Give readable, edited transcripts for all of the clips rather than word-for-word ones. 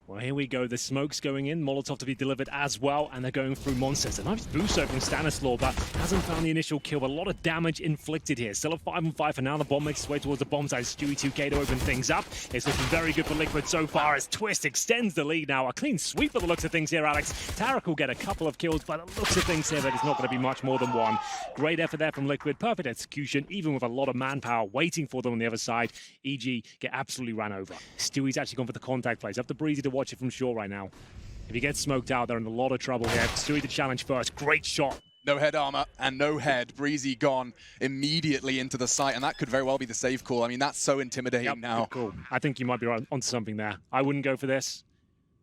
Well, here we go. The smoke's going in. Molotov to be delivered as well, and they're going through monsters. A nice boost from Stanislaw, but hasn't found the initial kill. A lot of damage inflicted here. Still a 5-on-5 for now. The bomb makes its way towards the bomb side. Stewie 2K to open things up. It's looking very good for Liquid so far as Twist extends the lead now. A clean sweep of the looks of things here, Alex. Tarek will get a couple of kills, but the looks of things here, that is not going to be much more than one. Great effort there from Liquid. Perfect execution, even with a lot of manpower waiting for them on the other side. EG get absolutely ran over. Stewie's actually gone for the contact plays. Up to Breezy to watch it from shore right now. If he gets smoked out, they're in a lot of trouble here. Stewie to challenge first. Great shot. No head armor and no head. Breezy gone immediately into the site, and that could very well be the save call. I mean, that's so intimidating now. Cool. I think you might be onto something there. I wouldn't go for this.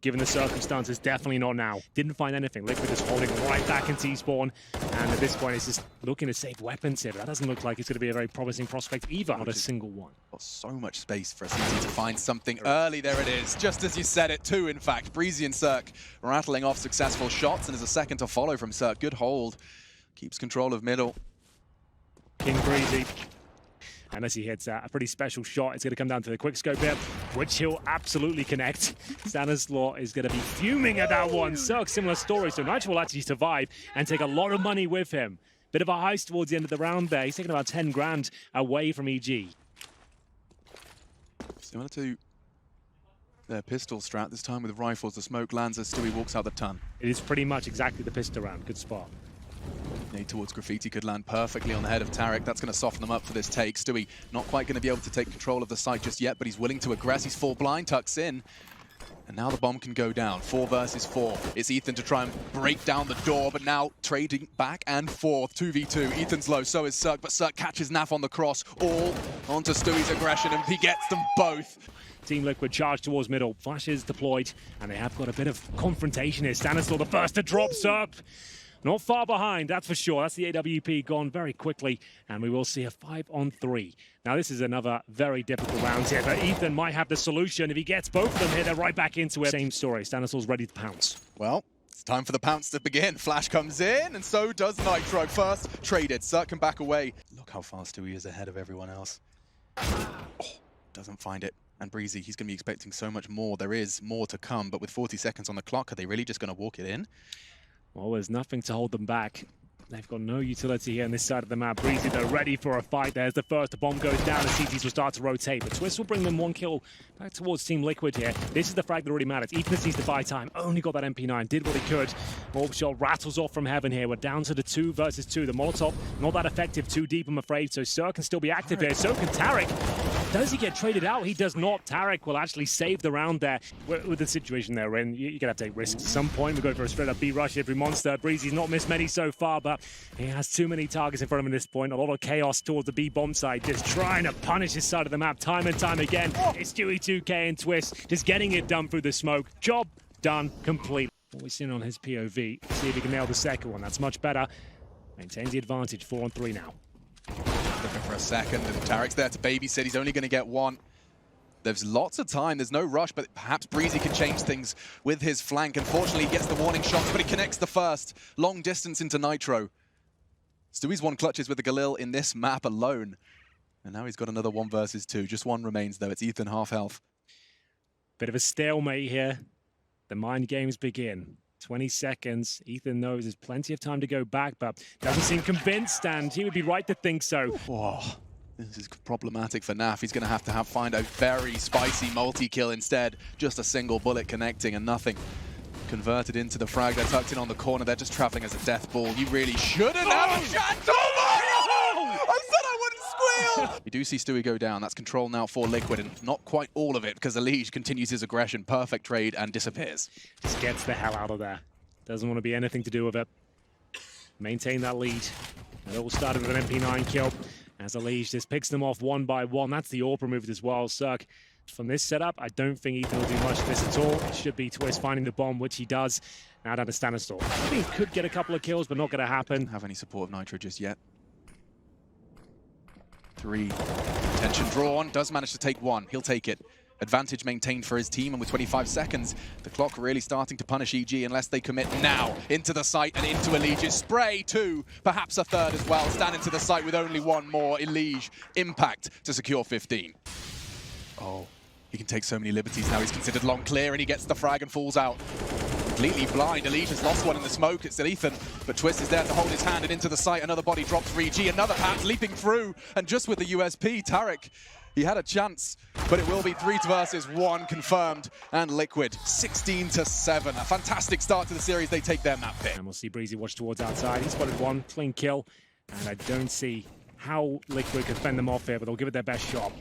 Given the circumstances, definitely not now. Didn't find anything. Liquid is holding right back in T-spawn. And at this point, it's just looking to save weapons here. But that doesn't look like it's going to be a very promising prospect either. Not a single one. Got so much space for CT to find something early. There it is. Just as you said it too, in fact. Breezy and Cirque rattling off successful shots. And there's a second to follow from Cirque. Good hold. Keeps control of middle. King Breezy. Unless he hits a pretty special shot, it's going to come down to the quick scope here, which he'll absolutely connect. Stanislaw is going to be fuming at that one. Cirque, similar story. So Nitro will actually survive and take a lot of money with him. Bit of a heist towards the end of the round there. He's taking about 10 grand away from EG. Similar to their pistol strat, this time with rifles. The smoke lands as Stewie walks out the ton. It is pretty much exactly the pistol round. Good spot. Nade towards Graffiti could land perfectly on the head of Tarek. That's going to soften them up for this take. Stewie not quite going to be able to take control of the site just yet, but he's willing to aggress. He's full blind, tucks in. And now the bomb can go down. 4 versus 4. It's Ethan to try and break down the door, but now trading back and forth. 2v2. Ethan's low, so is Cirque, but Cirque catches Naf on the cross. All onto Stewie's aggression, and he gets them both. Team Liquid charge towards middle. Flashes deployed, and they have got a bit of confrontation here. Stanislaw the first to drop. Cirque not far behind, that's for sure. That's the AWP gone very quickly, and we will see a 5-on-3. Now, this is another very difficult round here, but Ethan might have the solution. If he gets both of them here, they're right back into it. Same story. Stanislaw's ready to pounce. Well, it's time for the pounce to begin. Flash comes in, and so does Nitro. First traded. Cirque can back away. Look how fast Stewie is ahead of everyone else. Oh, doesn't find it. And Breezy, he's going to be expecting so much more. There is more to come, but with 40 seconds on the clock, are they really just going to walk it in? Well, there's nothing to hold them back. They've got no utility here on this side of the map. Breezy, they're ready for a fight. There's the first. The bomb goes down and CTs will start to rotate. But Twist will bring them one kill back towards Team Liquid here. This is the frag that really matters. Ethan needs to buy time. Only got that MP9. Did what he could. Orb shot rattles off from heaven here. We're down to the 2 versus 2. The Molotov, not that effective. Too deep, I'm afraid. So Cirque can still be active here. So can Tarek. Does he get traded out? He does not. Tarek will actually save the round there. With the situation they're in, you're going to have to take risks at some point. We're going for a straight-up B rush every monster. Breezy's not missed many so far, but he has too many targets in front of him at this point. A lot of chaos towards the B bomb side, just trying to punish his side of the map time and time again. It's Stewie 2K and Twist just getting it done through the smoke. Job done, complete. Always in on his POV. See if he can nail the second one. That's much better. Maintains the advantage. 4-on-3 now. Looking for a second, and Tarek's there to babysit. He's only going to get one. There's lots of time. There's no rush, but perhaps Breezy can change things with his flank. Unfortunately, he gets the warning shots, but he connects the first. Long distance into Nitro. Stewie's won clutches with the Galil in this map alone. And now he's got another 1 versus 2. Just one remains, though. It's Ethan, half health. Bit of a stalemate here. The mind games begin. 20 seconds. Ethan knows there's plenty of time to go back, but doesn't seem convinced, and he would be right to think so. Whoa. This is problematic for Naf. He's going to have find a very spicy multi-kill instead. Just a single bullet connecting and nothing. Converted into the frag. They're tucked in on the corner. They're just traveling as a death ball. You really shouldn't have a shot. I said I wouldn't squeal! We do see Stewie go down. That's control now for Liquid, and not quite all of it, because Elige continues his aggression. Perfect trade and disappears. Just gets the hell out of there. Doesn't want to be anything to do with it. Maintain that lead. It all started with an MP9 kill. As Elige just picks them off one by one. That's the AWP removed as well. Cirque, from this setup, I don't think Ethan will do much of this at all. It should be Twist finding the bomb, which he does. Now down to Stanislaw. I think he could get a couple of kills, but not going to happen. Don't have any support of Nitro just yet. 3. Attention drawn. Does manage to take 1. He'll take it. Advantage maintained for his team, and with 25 seconds, the clock really starting to punish EG unless they commit now into the site and into Elige's spray. 2, perhaps a third as well. Stand into the site with only 1 more. Elige, impact to secure 15. Oh, He can take so many liberties now. He's considered long clear, and he gets the frag and falls out. Completely blind. Elite has lost one in the smoke. It's Ethan, but Twist is there to hold his hand and into the site. Another body drops 3G. Another pack leaping through, and just with the USP, Tarek, he had a chance, but it will be 3 versus 1 confirmed, and Liquid 16-7. A fantastic start to the series. They take their map pick. And we'll see Breezy watch towards outside. He spotted one, clean kill, and I don't see how Liquid could fend them off here, but they'll give it their best shot.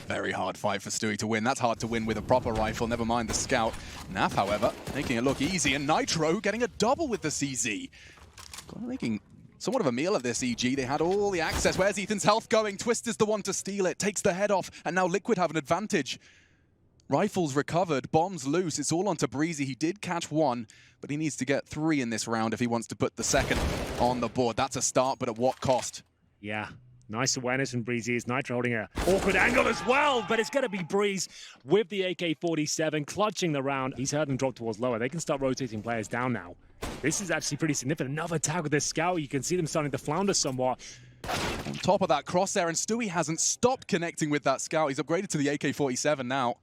Very hard fight for Stewie to win. That's hard to win with a proper rifle, never mind the scout. Naf, however, making it look easy, and Nitro getting a double with the CZ. Making somewhat of a meal of this, EG. They had all the access. Where's Ethan's health going? Twist is the one to steal it, takes the head off, and now Liquid have an advantage. Rifles recovered, bombs loose. It's all onto Breezy. He did catch one, but he needs to get 3 in this round if he wants to put the second on the board. That's a start, but at what cost? Yeah. Nice awareness from Breezy. Is Nitro holding an awkward angle as well, but it's going to be Breeze with the AK-47 clutching the round. He's heard them drop towards lower. They can start rotating players down now. This is actually pretty significant. Another tag with this scout. You can see them starting to flounder somewhat. On top of that crosshair, and Stewie hasn't stopped connecting with that scout. He's upgraded to the AK-47 now.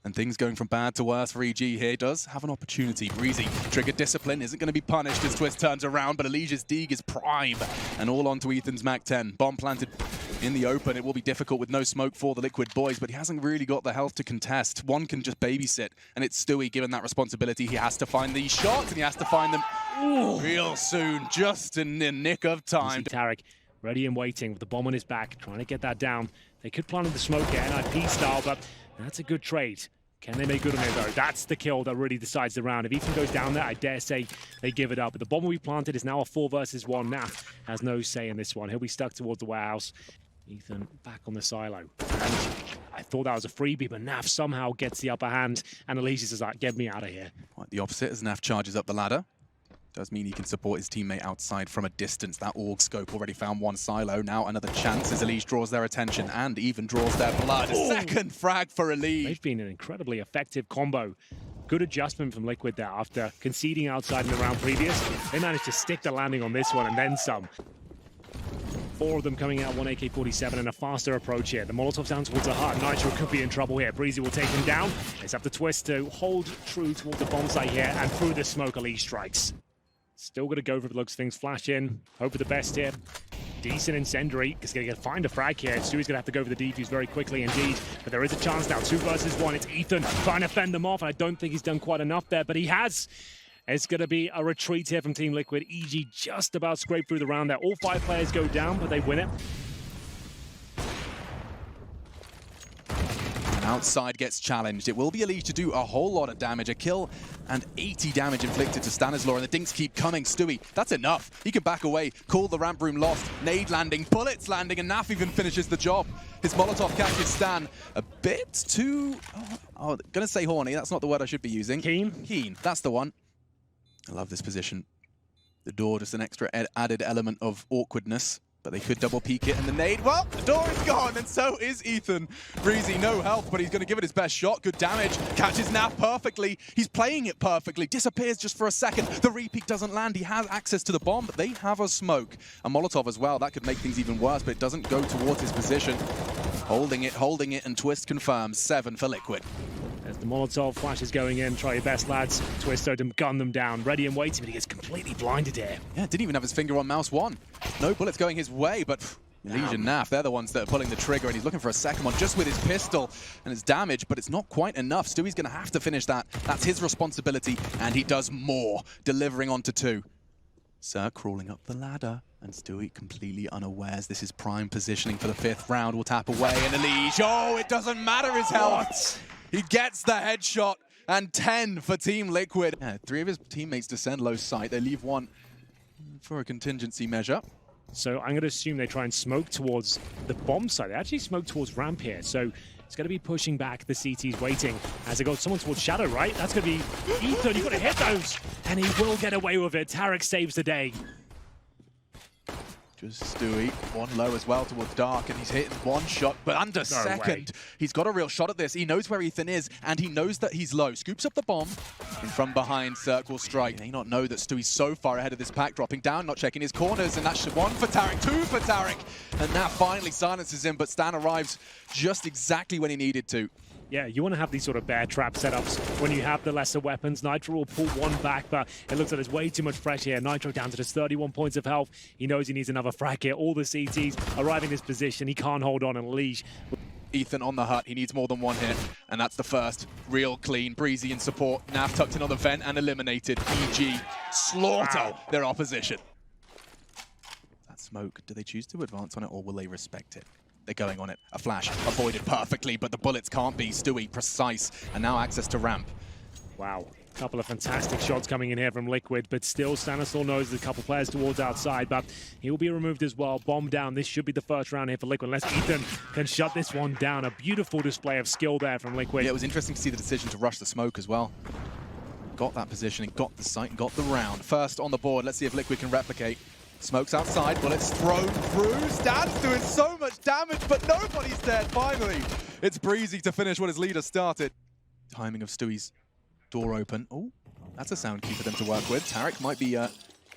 And things going from bad to worse for EG here. Does have an opportunity. Breezy, trigger discipline, isn't going to be punished as Twist turns around, but Alicia's Deeg is prime. And all onto Ethan's Mac-10. Bomb planted in the open. It will be difficult with no smoke for the Liquid boys, but he hasn't really got the health to contest. One can just babysit, and it's Stewie given that responsibility. He has to find these shots, and he has to find them real soon, just in the nick of time. Tarek ready and waiting with the bomb on his back, trying to get that down. They could plant in the smoke here, NIP style, but that's a good trade. Can they make good on it, though? That's the kill that really decides the round. If Ethan goes down there, I dare say they give it up. But the bomb we planted is now a 4 versus 1. Naf has no say in this one. He'll be stuck towards the warehouse. Ethan back on the silo. And I thought that was a freebie, but Naf somehow gets the upper hand. And Elise is like, get me out of here. Quite the opposite as Naf charges up the ladder. Does mean he can support his teammate outside from a distance. That AUG scope already found one silo. Now another chance as Elise draws their attention and even draws their blood. A second frag for Elise. They've been an incredibly effective combo. Good adjustment from Liquid there. After conceding outside in the round previous, they managed to stick the landing on this one and then some. 4 of them coming out, 1 AK-47 and a faster approach here. The Molotov's down towards the heart. Nitro could be in trouble here. Breezy will take him down. It's up to Twist to hold true towards the bomb site here, and through the smoke, Elise strikes. Still going to go for the looks things. Flash in. Hope for the best here. Decent incendiary. He's going to find a frag here. Stewie's going to have to go for the defuse very quickly indeed. But there is a chance now. 2 versus 1. It's Ethan trying to fend them off. And I don't think he's done quite enough there, but he has. It's going to be a retreat here from Team Liquid. EG just about scraped through the round there. All 5 players go down, but they win it. Outside gets challenged. It will be Elise to do a whole lot of damage. A kill and 80 damage inflicted to Stanislaw, and the dinks keep coming. Stewie, that's enough. He can back away, call the ramp room lost, nade landing, bullets landing, and Naf even finishes the job. His Molotov catches Stan a bit too... gonna say horny, that's not the word I should be using. Keen? Keen, that's the one. I love this position. The door, just an extra added element of awkwardness. But they could double peek it, and the nade, well, the door is gone, and so is Ethan. Breezy, no health, but he's going to give it his best shot. Good damage, catches Naf perfectly. He's playing it perfectly, disappears just for a second. The repeat doesn't land. He has access to the bomb, but they have a smoke. A Molotov as well, that could make things even worse, but it doesn't go towards his position. Holding it, and Twist confirms 7 for Liquid. As the Molotov flash is going in, try your best, lads. Twist to gun them down, ready and waiting, but he gets completely blinded here. Yeah, didn't even have his finger on mouse 1. No bullets going his way, but Elise and Naf, they're the ones that are pulling the trigger, and he's looking for a second one just with his pistol, and it's damage, but it's not quite enough. Stewie's going to have to finish that. That's his responsibility, and he does more, delivering onto 2. Sir crawling up the ladder, and Stewie completely unawares. This is prime positioning for the 5th round. Will tap away, and Elise, oh, it doesn't matter his health. He gets the headshot, and 10 for Team Liquid. Yeah, 3 of his teammates descend low sight. They leave 1 for a contingency measure. So I'm going to assume they try and smoke towards the bomb site. They actually smoke towards ramp here. So it's going to be pushing back. The CT's waiting as they go someone towards Shadow, right? That's going to be Ethan. You've got to hit those. And he will get away with it. Tarek saves the day. Just Stewie, 1 low as well towards Dark, and he's hitting 1 shot, but under second. He's got a real shot at this. He knows where Ethan is, and he knows that he's low. Scoops up the bomb, and from behind, Circle strike. They may not know that Stewie's so far ahead of this pack, dropping down, not checking his corners, and that's 1 for Tarek, 2 for Tarek. And that finally silences him, but Stan arrives just exactly when he needed to. Yeah, you want to have these sort of bear trap setups when you have the lesser weapons. Nitro will pull one back, but it looks like there's way too much pressure here. Nitro down to just 31 points of health. He knows he needs another frag here. All the CTs arriving in this position. He can't hold on, and Leash. Ethan on the hut, he needs more than one hit, and that's the first. Real clean, Breezy in support. Nav tucked in on the vent and eliminated. EG slaughter their opposition. That smoke, do they choose to advance on it, or will they respect it? They're going on it. A flash, avoided perfectly, but the bullets can't be. Stewie, precise, and now access to ramp. Wow. A couple of fantastic shots coming in here from Liquid, but still Stanislaw knows there's a couple players towards outside, but he will be removed as well. Bomb down. This should be the first round here for Liquid, unless Ethan can shut this one down. A beautiful display of skill there from Liquid. Yeah, it was interesting to see the decision to rush the smoke as well. Got that positioning, got the sight, got the round. First on the board, let's see if Liquid can replicate. Smoke's outside, bullets thrown through. Stan's doing so much damage, but nobody's dead, finally. It's Breezy to finish what his leader started. Timing of Stewie's door open. Oh, that's a sound key for them to work with. Tarek might be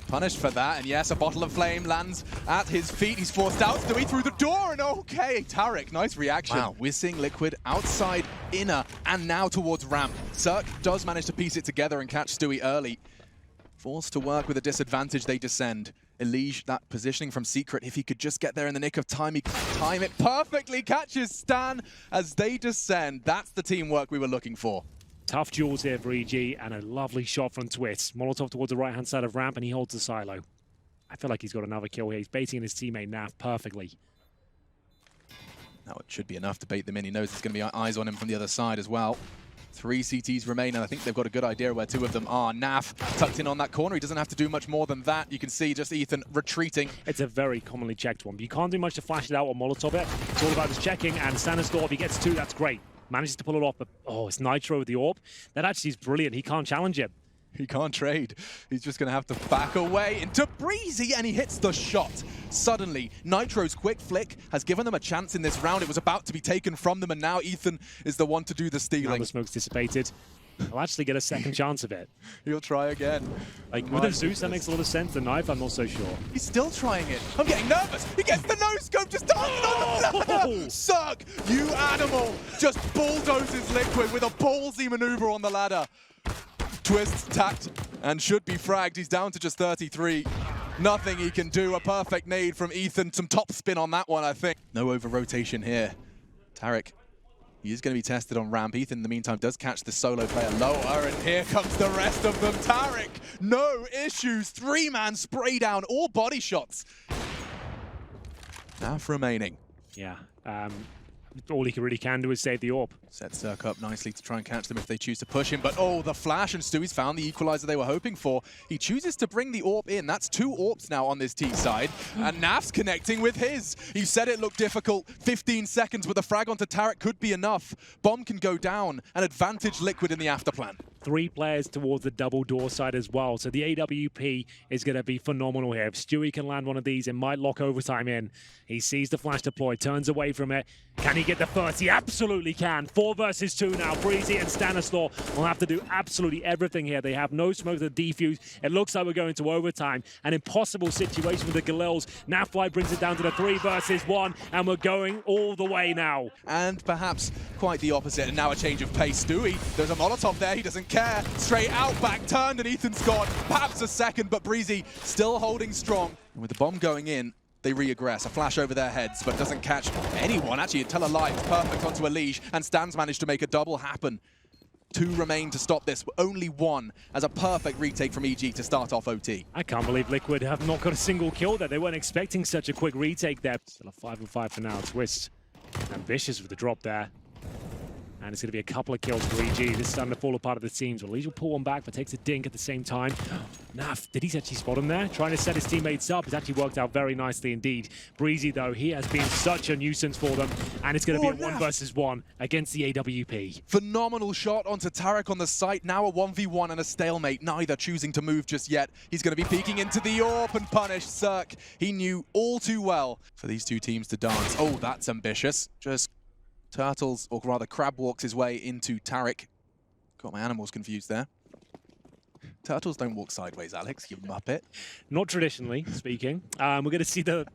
punished for that. And yes, a bottle of flame lands at his feet. He's forced out. Stewie through the door. And okay, Tarek, nice reaction. Wow, we're seeing Liquid outside, inner, and now towards ramp. Cirque does manage to piece it together and catch Stewie early. Forced to work with a disadvantage, they descend. Elige, that positioning from Secret, if he could just get there in the nick of time, he could time it perfectly. Catches Stan as they descend. That's the teamwork we were looking for. Tough duels here for EG, and a lovely shot from Twist. Molotov towards the right-hand side of ramp, and he holds the silo. I feel like he's got another kill here. He's baiting his teammate Naf perfectly. Now it should be enough to bait them in. He knows there's going to be eyes on him from the other side as well. 3 CTs remain, and I think they've got a good idea where 2 of them are. Naf tucked in on that corner. He doesn't have to do much more than that. You can see just Ethan retreating. It's a very commonly checked one. But you can't do much to flash it out or Molotov it. It's all about just checking, and Stanislaw, if he gets 2, that's great. Manages to pull it off, but oh, it's Nitro with the AWP. That actually is brilliant. He can't challenge him. He can't trade. He's just going to have to back away into Breezy, and he hits the shot. Suddenly, Nitro's quick flick has given them a chance in this round. It was about to be taken from them, and now Ethan is the one to do the stealing. Now the smoke's dissipated. He'll actually get a second chance of it. He'll try again. Like, with a Zeus, that makes a lot of sense. The knife, I'm not so sure. He's still trying it. I'm getting nervous. He gets the no-scope, just dancing on the ladder. Suck, you animal. Just bulldozes Liquid with a ballsy maneuver on the ladder. Twist, tapped, and should be fragged. He's down to just 33. Nothing he can do. A perfect nade from Ethan. Some top spin on that one, I think. No over-rotation here. Tarek, he is going to be tested on ramp. Ethan, in the meantime, does catch the solo player lower, and here comes the rest of them. Tarek, no issues. 3-man spray down, all body shots. Naf remaining. Yeah. All he really can do is save the AWP. Set Cirque up nicely to try and catch them if they choose to push him, but oh, the flash, and Stewie's found the equalizer they were hoping for. He chooses to bring the AWP in. That's 2 AWPs now on this T side, and Naf's connecting with his. He said it looked difficult. 15 seconds, but the frag onto Tarek could be enough. Bomb can go down, and advantage Liquid in the after plan. 3 players towards the double door side as well, so the AWP is going to be phenomenal here. If Stewie can land one of these, it might lock overtime in. He sees the flash deploy, turns away from it. Can he get the first? He absolutely can. 4 versus 2 now. Breezy and Stanislaw will have to do absolutely everything here. They have no smoke to defuse. It looks like we're going to overtime. An impossible situation with the Galils. Nafly brings it down to the 3 versus 1, and we're going all the way now. And perhaps quite the opposite, and now a change of pace. Stewie, there's a Molotov there, he doesn't care. Straight out, back turned, and Ethan's gone. Perhaps a second, but Breezy still holding strong. And with the bomb going in, they re-aggress. A flash over their heads, but doesn't catch anyone. Actually, tell a lie. It's perfect onto Elige, and Stan's managed to make a double happen. 2 remain to stop this. Only 1 as a perfect retake from EG to start off OT. I can't believe Liquid have not got a single kill there. They weren't expecting such a quick retake there. Still a 5-5 for now. Twist ambitious with the drop there. And it's going to be a couple of kills for EG. This is starting to fall apart of the teams. Well, Elige will pull one back, but takes a dink at the same time. Naf, did he actually spot him there? Trying to set his teammates up. It's actually worked out very nicely indeed. Breezy, though, he has been such a nuisance for them. And it's going to be a 1 versus 1 against the AWP. Phenomenal shot onto Tarek on the site. Now a 1v1 and a stalemate. Neither choosing to move just yet. He's going to be peeking into the AWP and punish Cirque. He knew all too well for these 2 teams to dance. Oh, that's ambitious. Just turtles, or rather crab walks his way into Tarek. Got my animals confused there. Turtles don't walk sideways, Alex, you muppet. Not traditionally speaking. We're going to see the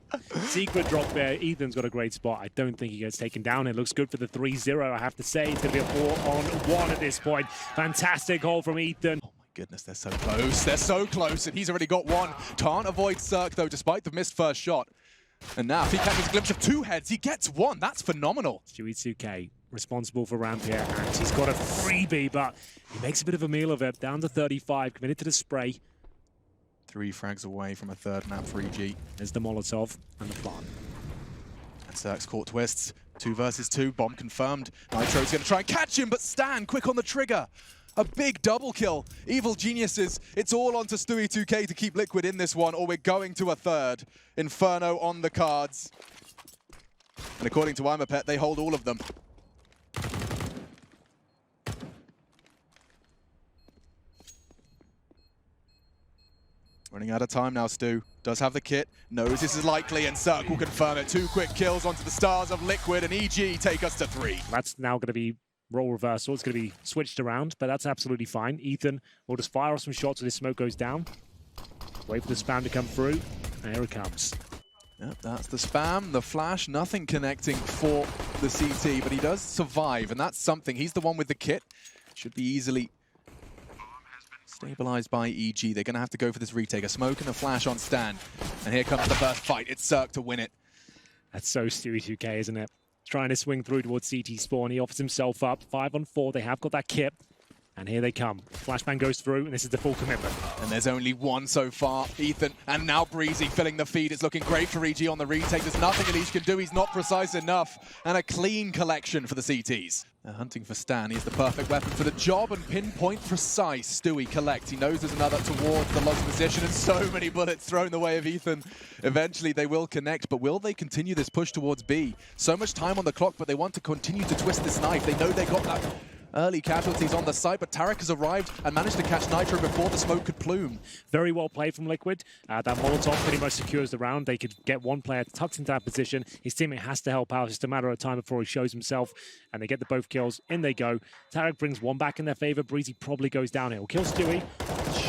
secret drop there. Ethan's got a great spot. I don't think he gets taken down. It looks good for the 3-0, I have to say. It's going to be a 4-on-1 at this point. Fantastic hold from Ethan. Oh my goodness, they're so close. They're so close, and he's already got one. Can't avoid Cirque, though, despite the missed first shot. And now, if he catches a glimpse of two heads, he gets one. That's phenomenal. Stewie 2K responsible for Rampier, and he's got a freebie, but he makes a bit of a meal of it. Down to 35, committed to the spray. 3 frags away from a third map for EG. There's the Molotov and the plant. And Cirque's caught twists. 2 versus 2, bomb confirmed. Nitro's going to try and catch him, but Stan, quick on the trigger. A big double kill. Evil geniuses. It's all on to Stewie 2K to keep Liquid in this one, or we're going to a third. Inferno on the cards. And according to Imapet, they hold all of them. Running out of time now, Stu. Does have the kit, knows this is likely, and Cirque will confirm it. 2 quick kills onto the stars of Liquid, and EG take us to 3. That's now going to be role reversal. It's going to be switched around, but that's absolutely fine. Ethan will just fire off some shots when his smoke goes down. Wait for the spam to come through, and here it comes. Yep, that's the spam, the flash, nothing connecting for the CT, but he does survive, and that's something. He's the one with the kit. Should be easily stabilized by EG. They're going to have to go for this retake. A smoke and a flash on Stan. And here comes the first fight. It's Cirque to win it. That's so Stewie 2K, isn't it? Trying to swing through towards CT spawn. He offers himself up. 5-on-4. They have got that kit. And here they come. Flashbang goes through, and this is the full commitment. And there's only one so far. Ethan, and now Breezy filling the feed. It's looking great for EG on the retake. There's nothing Elise can do. He's not precise enough. And a clean collection for the CTs. They're hunting for Stan. He's the perfect weapon for the job, and pinpoint precise. Stewie collects. He knows there's another towards the lost position, and so many bullets thrown the way of Ethan. Eventually they will connect, but will they continue this push towards B? So much time on the clock, but they want to continue to twist this knife. They know they got that early casualties on the site, but Tarek has arrived and managed to catch Nitro before the smoke could plume. Very well played from Liquid. That Molotov pretty much secures the round. They could get one player tucked into that position. His teammate has to help out. It's just a matter of time before he shows himself, and they get the both kills. In they go. Tarek brings one back in their favor. Breezy probably goes downhill. Kills Stewie.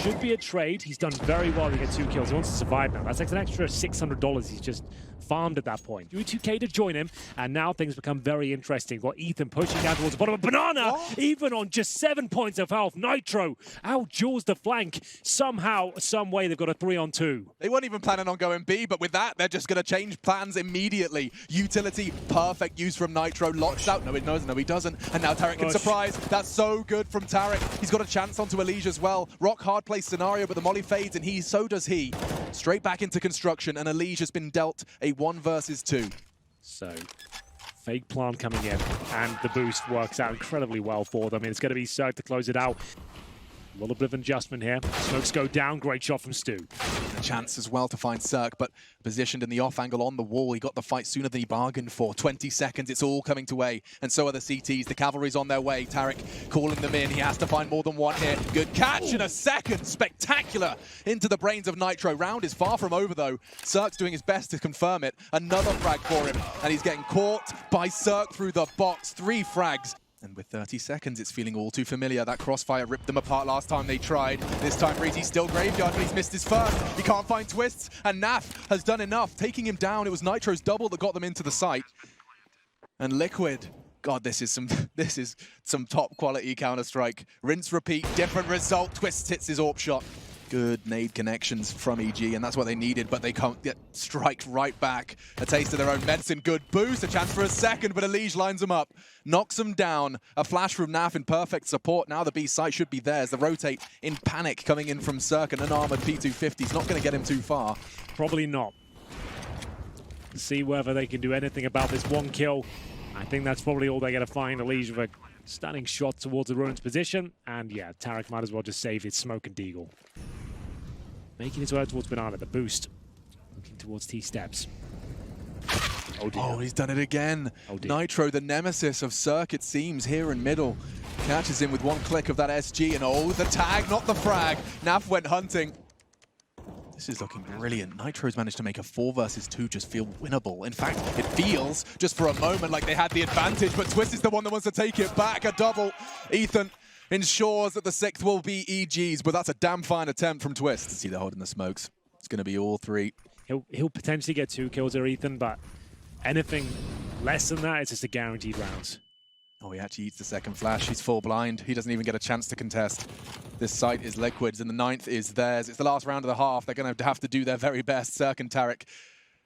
Should be a trade. He's done very well to get 2 kills. He wants to survive now. That's like an extra $600 he's just farmed at that point. Stewie 2K to join him, and now things become very interesting. Got Ethan pushing down towards the bottom of Banana, even on just 7 points of health. Nitro out-jaws the flank. Somehow, some way, they've got a 3-on-2. They weren't even planning on going B, but with that, they're just going to change plans immediately. Utility, perfect use from Nitro. Locks out. No, he doesn't. No, he doesn't. And now Tarek can surprise. That's so good from Tarek. He's got a chance onto Elige as well. Rock hard play scenario, but the molly fades, and so does he. Straight back into construction, and Elige has been dealt a 1 versus 2. So, fake plant coming in, and the boost works out incredibly well for them. It's going to be Cirque to close it out. A little bit of an adjustment here. Smokes go down. Great shot from Stu. A chance as well to find Cirque, but positioned in the off angle on the wall. He got the fight sooner than he bargained for. 20 seconds, it's all coming to A, and so are the CTs. The cavalry's on their way. Tarek calling them in. He has to find more than one here. Good catch in a second. Spectacular into the brains of Nitro. Round is far from over, though. Cirque's doing his best to confirm it. Another frag for him, and he's getting caught by Cirque through the box. 3 frags. And with 30 seconds, it's feeling all too familiar. That crossfire ripped them apart last time they tried. This time, Breezy's still graveyard, but he's missed his first. He can't find twists, and Naf has done enough, taking him down. It was Nitro's double that got them into the site. And Liquid, God, this is some top quality Counter-Strike. Rinse, repeat, different result. Twist hits his AWP shot. Good nade connections from EG, and that's what they needed, but they can't get striked right back. A taste of their own medicine. Good boost, a chance for a second, but Elige lines them up. Knocks them down. A flash from Naf in perfect support. Now the B site should be theirs. The rotate in panic coming in from Cirque, and an armored P250 is not going to get him too far. Probably not. See whether they can do anything about this 1 kill. I think that's probably all they're going to find. Elige with a stunning shot towards the Ruins position. And yeah, Tarek might as well just save his smoke and deagle. Making his way towards Banana, the boost. Looking towards T-steps. Oh dear. Oh, he's done it again. Oh dear. Nitro, the nemesis of Cirque, it seems, here in middle. Catches him with 1 click of that SG, and oh, the tag, not the frag. Naf went hunting. This is looking brilliant. Nitro's managed to make a 4 versus 2 just feel winnable. In fact, it feels, just for a moment, like they had the advantage, but Twist is the one that wants to take it back. A double. Ethan ensures that the 6th will be EG's, but that's a damn fine attempt from Twist. See, they're holding the smokes. It's going to be all 3. He'll potentially get 2 kills there, Ethan, but anything less than that, it's just a guaranteed round. Oh, he actually eats the 2nd flash. He's full blind. He doesn't even get a chance to contest. This site is Liquid's, and the 9th is theirs. It's the last round of the half. They're going to have to do their very best. Cirque and Tarek.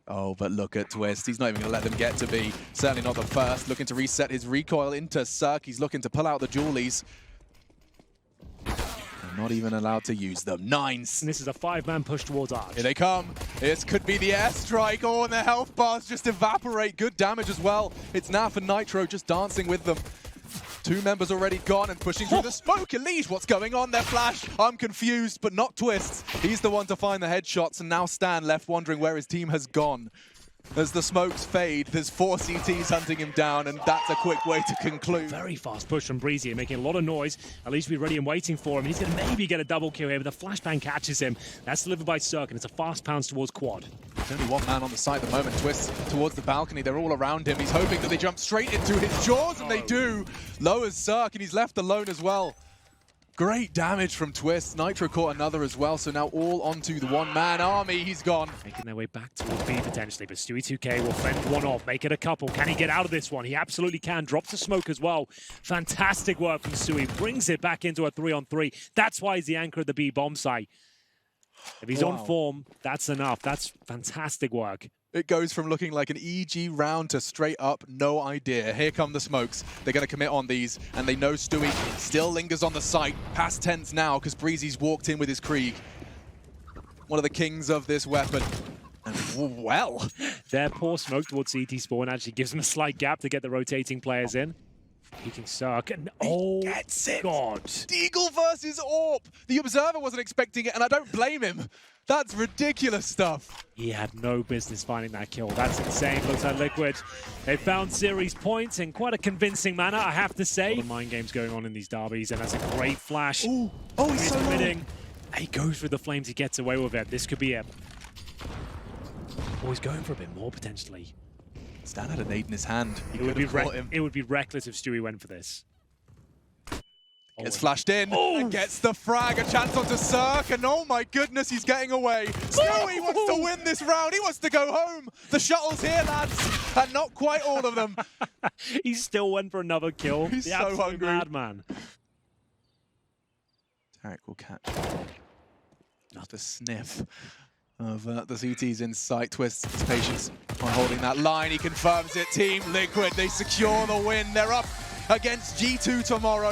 Oh, but look at Twist. He's not even going to let them get to B. Certainly not the first. Looking to reset his recoil into Cirque. He's looking to pull out the Julies. Not even allowed to use them. 9s. And this is a 5-man push towards Arch. Here they come. This could be the airstrike. Oh, and their health bars just evaporate. Good damage as well. It's Naf and Nitro just dancing with them. 2 members already gone and pushing through the smoke. Elite, what's going on? Their flash. I'm confused, but not Twist. He's the one to find the headshots, and now Stan left wondering where his team has gone. As the smokes fade, there's 4 CTs hunting him down, and that's a quick way to conclude. Very fast push from Breezy, making a lot of noise. At least we're ready and waiting for him. He's going to maybe get a double kill here, but the flashbang catches him. That's delivered by Cirque, and it's a fast pounce towards Quad. There's only 1 man on the site at the moment. Twist towards the balcony. They're all around him. He's hoping that they jump straight into his jaws, and they do. Lowers Cirque, and he's left alone as well. Great damage from Twist. Nitro caught another as well, so now all onto the 1-man army. He's gone. Making their way back towards B potentially, but Stewie 2K will fend one off, make it a couple. Can he get out of this one? He absolutely can. Drops the smoke as well. Fantastic work from Stewie. Brings it back into a 3-on-3. That's why he's the anchor of the B bomb site. If he's on form, that's enough. That's fantastic work. It goes from looking like an EG round to straight up, no idea. Here come the smokes. They're going to commit on these, and they know Stewie still lingers on the site. Past tense now, because Breezy's walked in with his Krieg. One of the kings of this weapon. And well. Their poor smoke towards CT spawn actually gives them a slight gap to get the rotating players in. Peeking Cirque, and oh gets it. God. Deagle versus Orp. The Observer wasn't expecting it, and I don't blame him. That's ridiculous stuff. He had no business finding that kill. That's insane. Looks like Liquid. They found series points in quite a convincing manner, I have to say. A lot of mind games going on in these derbies, and that's a great flash. Ooh. Oh, he's so committing. He goes through the flames. He gets away with it. This could be it. Oh, he's going for a bit more potentially. Stan had a nade in his hand. It would be reckless if Stewie went for this. Gets flashed in, and gets the frag, a chance onto Cirque, and oh my goodness, he's getting away. Stewie wants to win this round, he wants to go home. The shuttle's here, lads, and not quite all of them. He still went for another kill. He's so hungry. Madman. Tarek will catch. Just a sniff of the CTs in sight. Twist his patience on holding that line. He confirms it. Team Liquid, they secure the win. They're up against G2 tomorrow.